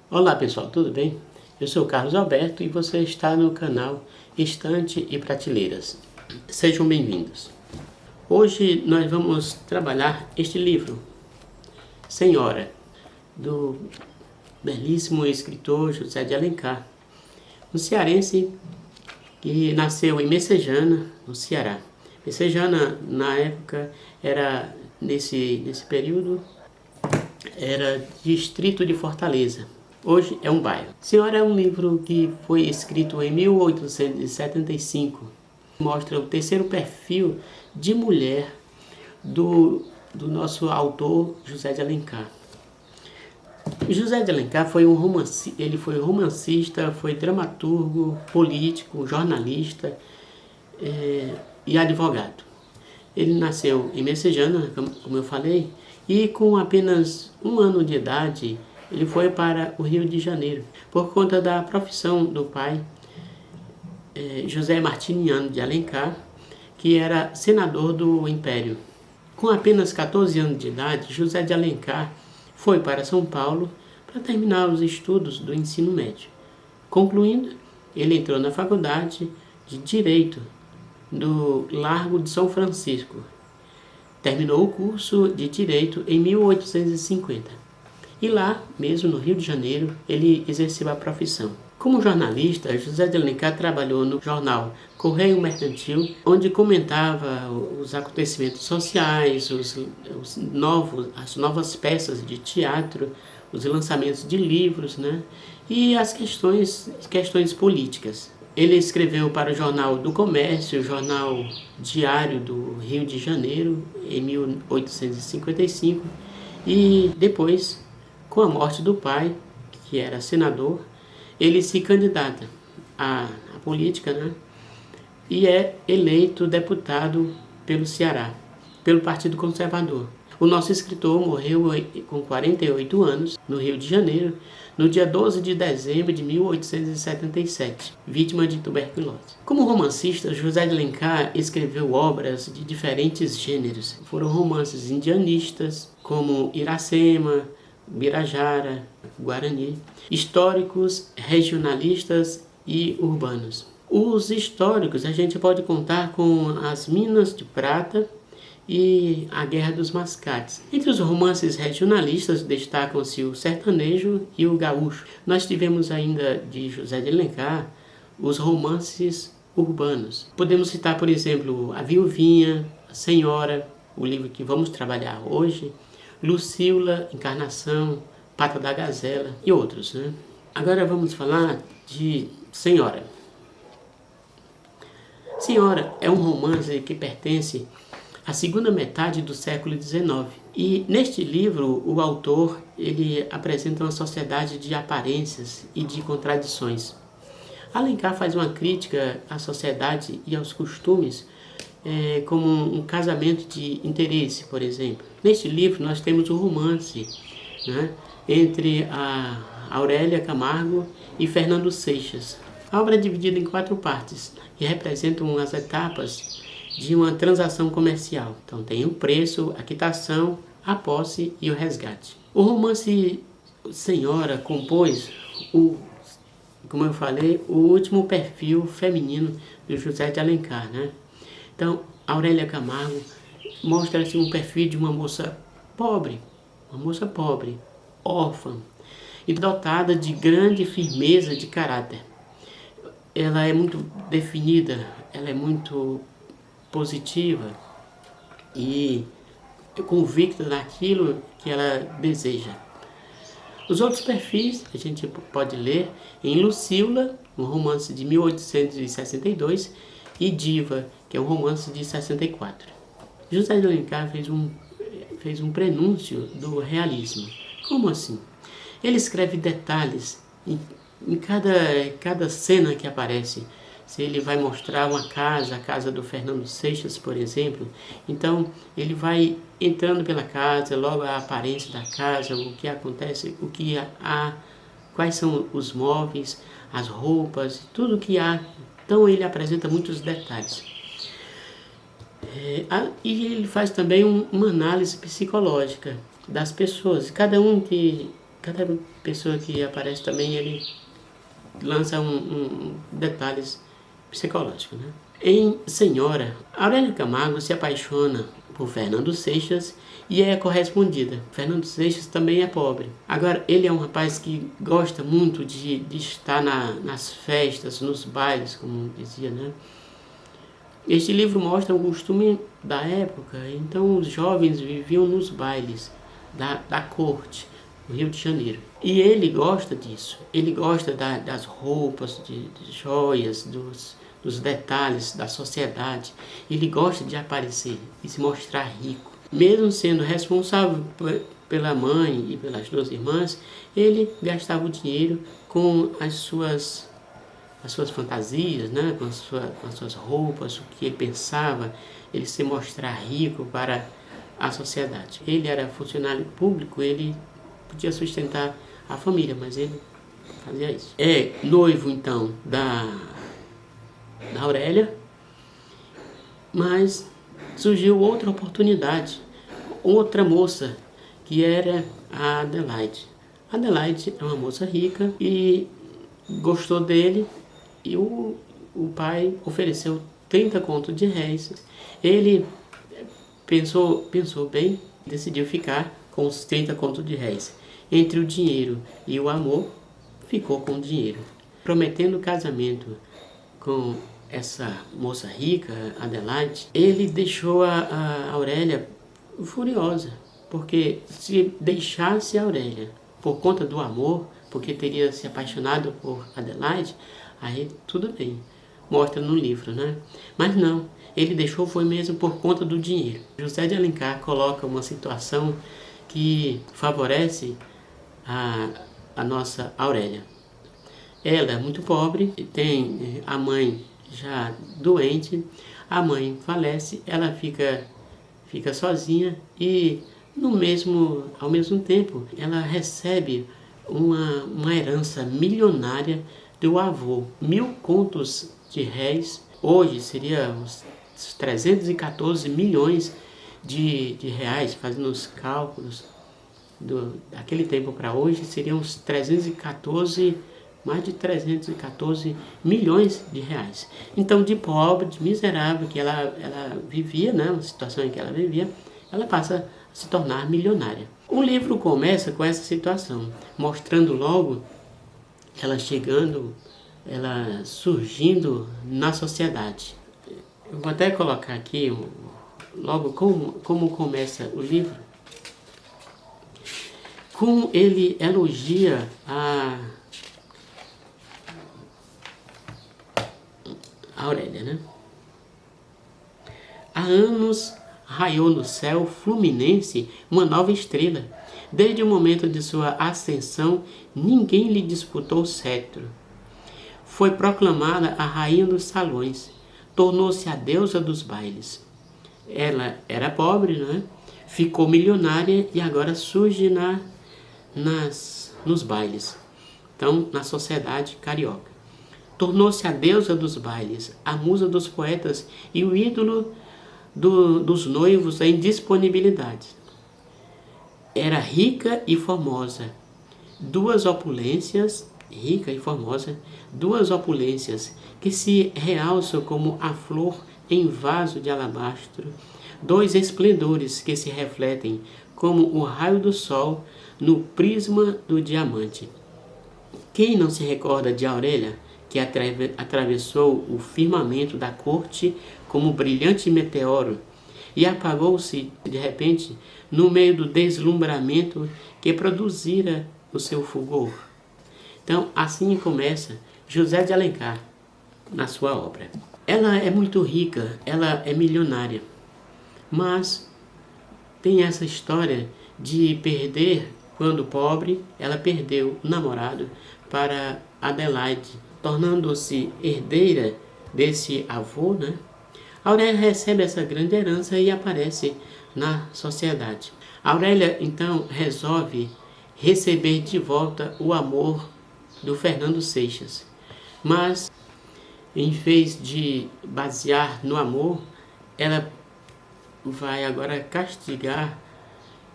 Olá pessoal, tudo bem? Eu sou o Carlos Alberto e você está no canal Estante e Prateleiras. Sejam bem-vindos. Hoje nós vamos trabalhar este livro, Senhora, do belíssimo escritor José de Alencar, um cearense que nasceu em Messejana, no Ceará. Messejana, na época, era, nesse período, era distrito de Fortaleza. Hoje é um bairro. Senhora é um livro que foi escrito em 1875. Mostra o terceiro perfil de mulher do nosso autor José de Alencar. José de Alencar foi ele foi romancista, foi dramaturgo, político, jornalista e advogado. Ele nasceu em Messejana, como eu falei, e com apenas 1 ano de idade ele foi para o Rio de Janeiro, por conta da profissão do pai, José Martiniano de Alencar, que era senador do Império. Com apenas 14 anos de idade, José de Alencar foi para São Paulo para terminar os estudos do ensino médio. Concluindo, ele entrou na faculdade de Direito do Largo de São Francisco. Terminou o curso de Direito em 1850. E lá, mesmo no Rio de Janeiro, ele exerceu a profissão. Como jornalista, José de Alencar trabalhou no jornal Correio Mercantil, onde comentava os acontecimentos sociais, as novas peças de teatro, os lançamentos de livros, e as questões políticas. Ele escreveu para o Jornal do Comércio, o Jornal Diário do Rio de Janeiro, em 1855, e depois, com a morte do pai, que era senador, ele se candidata à política, e é eleito deputado pelo Ceará, pelo Partido Conservador. O nosso escritor morreu com 48 anos, no Rio de Janeiro, no dia 12 de dezembro de 1877, vítima de tuberculose. Como romancista, José de Alencar escreveu obras de diferentes gêneros. Foram romances indianistas, como Iracema, Birajara, Guarani, históricos, regionalistas e urbanos. Os históricos a gente pode contar com As Minas de Prata e A Guerra dos Mascates. Entre os romances regionalistas destacam-se o sertanejo e o gaúcho. Nós tivemos ainda de José de Alencar os romances urbanos. Podemos citar, por exemplo, A Viuvinha, A Senhora, o livro que vamos trabalhar hoje, Lucila, Encarnação, Pata da Gazela e outros. Agora vamos falar de Senhora. Senhora é um romance que pertence à segunda metade do século XIX. E neste livro, o autor ele apresenta uma sociedade de aparências e de contradições. Alencar faz uma crítica à sociedade e aos costumes, como um casamento de interesse, por exemplo. Neste livro nós temos o romance entre a Aurélia Camargo e Fernando Seixas. A obra é dividida em 4 partes e representam as etapas de uma transação comercial. Então tem o preço, a quitação, a posse e o resgate. O romance Senhora compôs, como eu falei, o último perfil feminino do José de Alencar. Então, Aurélia Camargo mostra-se um perfil de uma moça pobre, órfã e dotada de grande firmeza de caráter. Ela é muito definida, ela é muito positiva e convicta daquilo que ela deseja. Os outros perfis a gente pode ler em Lucila, um romance de 1862, e Diva, que é um romance de 64. José de Alencar fez um prenúncio do realismo. Como assim? Ele escreve detalhes em cada cena que aparece. Se ele vai mostrar uma casa, a casa do Fernando Seixas, por exemplo, então ele vai entrando pela casa, logo a aparência da casa, o que acontece, quais são os móveis, as roupas, tudo que há. Então ele apresenta muitos detalhes. E ele faz também uma análise psicológica das pessoas. Cada cada pessoa que aparece também, ele lança detalhes psicológicos, né? Em Senhora, Aurélia Camargo se apaixona por Fernando Seixas e é correspondida. Fernando Seixas também é pobre. Agora, ele é um rapaz que gosta muito de estar nas festas, nos bailes, como dizia, né? Este livro mostra o costume da época. Então, os jovens viviam nos bailes da corte, no Rio de Janeiro. E ele gosta disso. Ele gosta das roupas, de joias, dos detalhes da sociedade. Ele gosta de aparecer e se mostrar rico. Mesmo sendo responsável pela mãe e pelas duas irmãs, ele gastava o dinheiro com as suas fantasias, né? com as suas roupas, o que ele pensava, ele se mostrar rico para a sociedade. Ele era funcionário público, ele podia sustentar a família, mas ele fazia isso. É noivo, então, da Aurélia, mas surgiu outra oportunidade, outra moça, que era a Adelaide. Adelaide é uma moça rica e gostou dele, e o pai ofereceu 30 contos de réis. Ele pensou bem, decidiu ficar com os 30 contos de réis. Entre o dinheiro e o amor, ficou com o dinheiro. Prometendo casamento com essa moça rica, Adelaide, ele deixou a Aurélia furiosa, porque se deixasse a Aurélia por conta do amor, porque teria se apaixonado por Adelaide, aí tudo bem, mostra no livro, né? Mas não, ele deixou foi mesmo por conta do dinheiro. José de Alencar coloca uma situação que favorece a nossa Aurélia. Ela é muito pobre, tem a mãe já doente, a mãe falece, ela fica sozinha e ao mesmo tempo ela recebe uma herança milionária do avô, 1000 contos de réis, hoje seria uns 314 milhões de reais, fazendo os cálculos daquele tempo para hoje, seriam uns mais de 314 milhões de reais. Então, de pobre, de miserável que ela vivia, né, uma situação em que ela vivia, ela passa a se tornar milionária. O livro começa com essa situação, mostrando logo ela chegando, ela surgindo na sociedade. Eu vou até colocar aqui logo como começa o livro, como ele elogia a Aurélia, né? Há anos raiou no céu fluminense uma nova estrela. Desde o momento de sua ascensão, ninguém lhe disputou o cetro. Foi proclamada a rainha dos salões, tornou-se a deusa dos bailes. Ela era pobre, né? Ficou milionária e agora surge nos bailes. Então, na sociedade carioca. Tornou-se a deusa dos bailes, a musa dos poetas e o ídolo dos noivos em disponibilidade. Era rica e formosa, duas opulências que se realçam como a flor em vaso de alabastro, dois esplendores que se refletem como o raio do sol no prisma do diamante. Quem não se recorda de Aurélia, que atravessou o firmamento da corte como brilhante meteoro e apagou-se de repente no meio do deslumbramento que produzira o seu fulgor? Então, assim começa José de Alencar na sua obra. Ela é muito rica, ela é milionária, mas tem essa história de perder, quando pobre, ela perdeu o namorado para Adelaide, tornando-se herdeira desse avô, né? Aurélia recebe essa grande herança e aparece na sociedade. Aurélia, então, resolve receber de volta o amor do Fernando Seixas. Mas, em vez de basear no amor, ela vai agora castigar,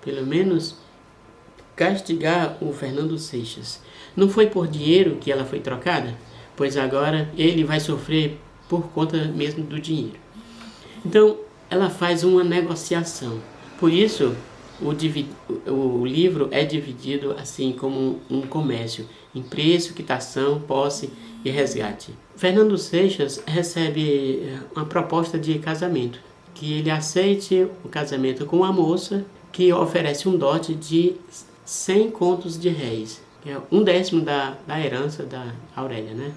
pelo menos castigar o Fernando Seixas. Não foi por dinheiro que ela foi trocada? Pois agora ele vai sofrer por conta mesmo do dinheiro. Então, ela faz uma negociação. Por isso, o livro é dividido assim como um comércio, em preço, quitação, posse e resgate. Fernando Seixas recebe uma proposta de casamento, que ele aceite o casamento com uma moça que oferece um dote de 100 contos de réis, que é 1/10 da herança da Aurélia, né?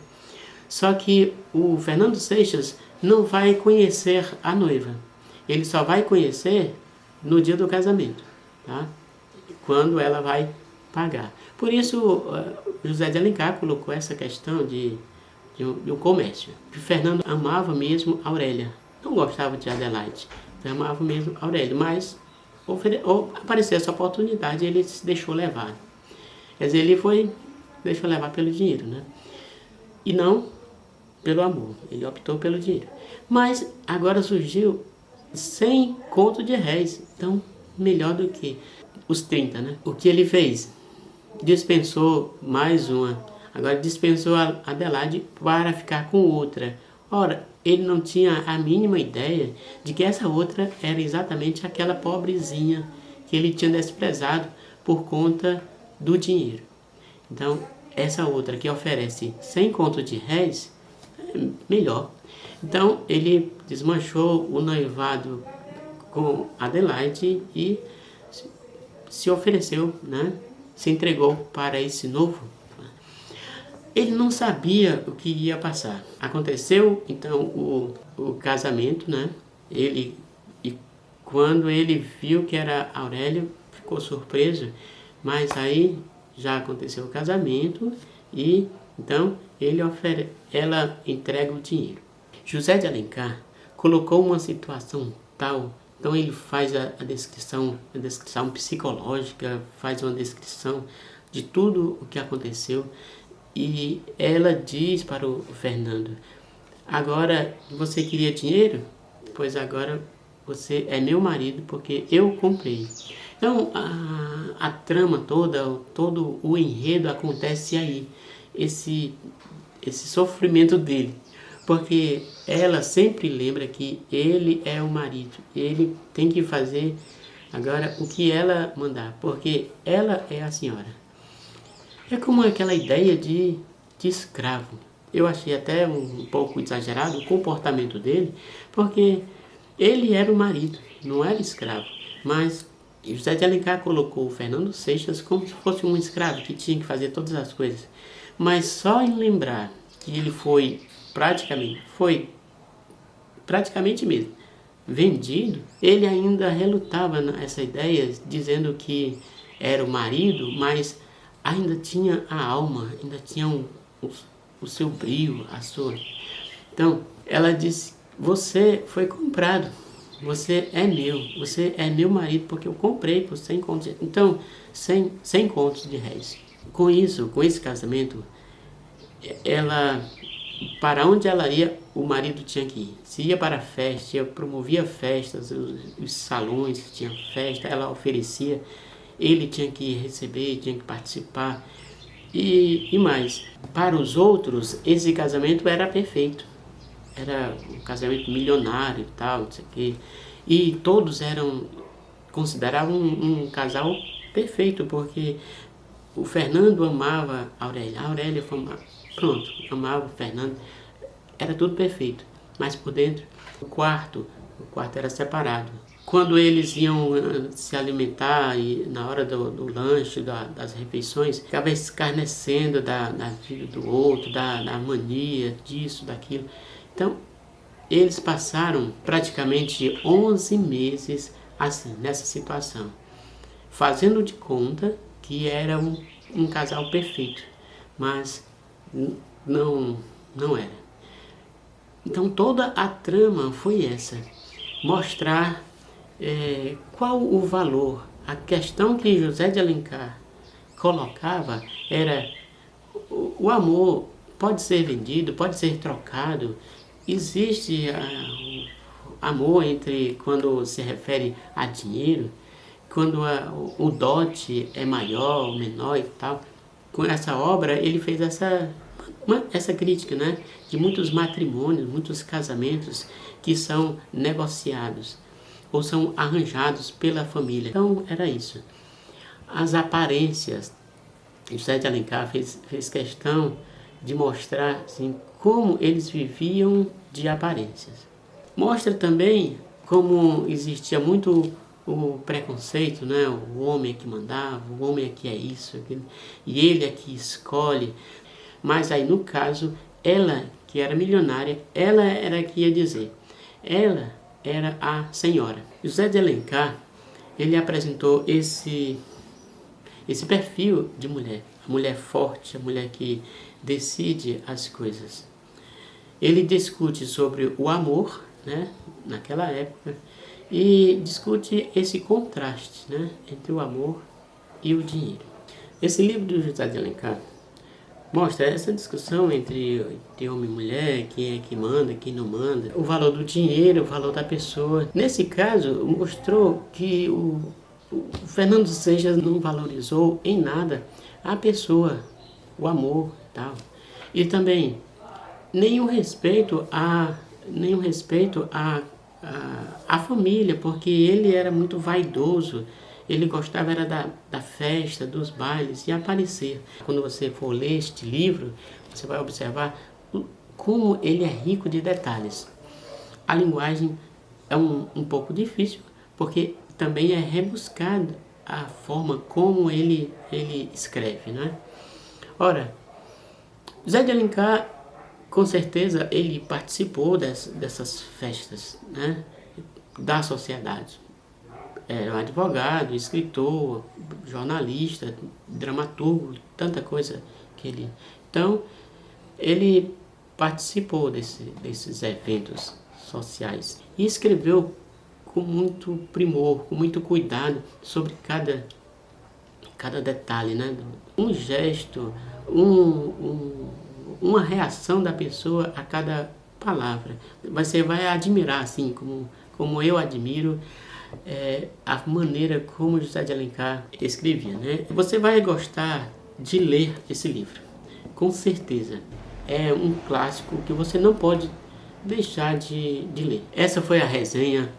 Só que o Fernando Seixas não vai conhecer a noiva. Ele só vai conhecer no dia do casamento, tá? Quando ela vai pagar. Por isso, José de Alencar colocou essa questão de um comércio. O Fernando amava mesmo Aurélia. Não gostava de Adelaide. Amava mesmo Aurélia, mas apareceu essa oportunidade e ele se deixou levar. Quer dizer, deixou levar pelo dinheiro, né? E não pelo amor. Ele optou pelo dinheiro. Mas agora surgiu 100 contos de réis. Então, melhor do que os 30, né? O que ele fez? Dispensou mais uma. Agora dispensou a Adelaide para ficar com outra. Ora, ele não tinha a mínima ideia de que essa outra era exatamente aquela pobrezinha que ele tinha desprezado por conta do dinheiro. Então, essa outra que oferece 100 contos de réis, é melhor. Então, ele desmanchou o noivado com Adelaide e se ofereceu, né? Se entregou para esse novo. Ele não sabia o que ia passar. Aconteceu, então, o casamento, né? E quando ele viu que era Aurélia, ficou surpreso. Mas aí já aconteceu o casamento e, então, ela entrega o dinheiro. José de Alencar colocou uma situação tal, então ele faz a descrição psicológica, faz uma descrição de tudo o que aconteceu. E ela diz para o Fernando: agora você queria dinheiro? Pois agora você é meu marido porque eu comprei. Então a trama toda, todo o enredo acontece aí. Esse sofrimento dele. Porque ela sempre lembra que ele é o marido. Ele tem que fazer agora o que ela mandar. Porque ela é a senhora. É como aquela ideia de escravo. Eu achei até um pouco exagerado o comportamento dele, porque ele era o marido, não era escravo. Mas José de Alencar colocou o Fernando Seixas como se fosse um escravo que tinha que fazer todas as coisas. Mas só em lembrar que ele foi praticamente mesmo vendido, ele ainda relutava nessa ideia, dizendo que era o marido, mas ainda tinha a alma, ainda tinha o seu brilho, a sua. Então, ela disse: você foi comprado, você é meu marido, porque eu comprei por 100 contos. Então, 100 contos de réis. Com isso, com esse casamento, para onde ela ia, o marido tinha que ir. Se ia para a festa, promovia festas, os salões tinha festa, ela oferecia. Ele tinha que receber, tinha que participar. E mais, para os outros, esse casamento era perfeito. Era um casamento milionário e tal, não sei o quê. E todos consideravam um casal perfeito, porque o Fernando amava a Aurélia. A Aurélia amava o Fernando. Era tudo perfeito. Mas por dentro, o quarto era separado. Quando eles iam se alimentar e na hora do lanche, das refeições, ficava escarnecendo da vida do outro, da mania, disso, daquilo. Então, eles passaram praticamente 11 meses assim, nessa situação, fazendo de conta que era um casal perfeito, mas não era. Então, toda a trama foi essa, mostrar qual o valor. A questão que José de Alencar colocava era: o amor pode ser vendido, pode ser trocado. Existe amor quando se refere a dinheiro. quando o dote é maior ou menor e tal. Com essa obra ele fez essa crítica, né, de muitos matrimônios, muitos casamentos que são negociados ou são arranjados pela família. Então era isso. As aparências. José de Alencar fez questão de mostrar assim, como eles viviam de aparências. Mostra também como existia muito o preconceito, né? O homem é que mandava, o homem é que é isso, aquilo, e ele é que escolhe. Mas aí no caso, ela que era milionária, ela era que ia dizer. Ela era a senhora. José de Alencar, ele apresentou esse perfil de mulher. A mulher forte, a mulher que decide as coisas. Ele discute sobre o amor, né, naquela época, e discute esse contraste, né, entre o amor e o dinheiro. Esse livro do José de Alencar mostra essa discussão entre homem e mulher, quem é que manda, quem não manda, o valor do dinheiro, o valor da pessoa. Nesse caso, mostrou que o Fernando Seixas não valorizou em nada a pessoa, o amor e tal. E também nenhum respeito à família, porque ele era muito vaidoso. Ele gostava era da festa, dos bailes e aparecer. Quando você for ler este livro, você vai observar como ele é rico de detalhes. A linguagem é um pouco difícil, porque também é rebuscado a forma como ele escreve, né? Ora, José de Alencar, com certeza, ele participou dessas festas, né, da sociedade. Era um advogado, escritor, jornalista, dramaturgo, tanta coisa que ele... Então, ele participou desses eventos sociais e escreveu com muito primor, com muito cuidado sobre cada detalhe, né? Um gesto, uma reação da pessoa a cada palavra. Você vai admirar, assim, como eu admiro a maneira como José de Alencar escrevia, né? Você vai gostar de ler esse livro, com certeza. É um clássico que você não pode deixar de ler. Essa foi a resenha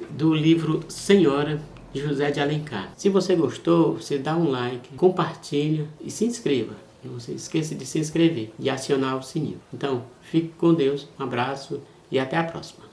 do livro Senhora, de José de Alencar. Se você gostou, você dá um like, compartilha e se inscreva. Não se esqueça de se inscrever e acionar o sininho. Então, fique com Deus, um abraço e até a próxima.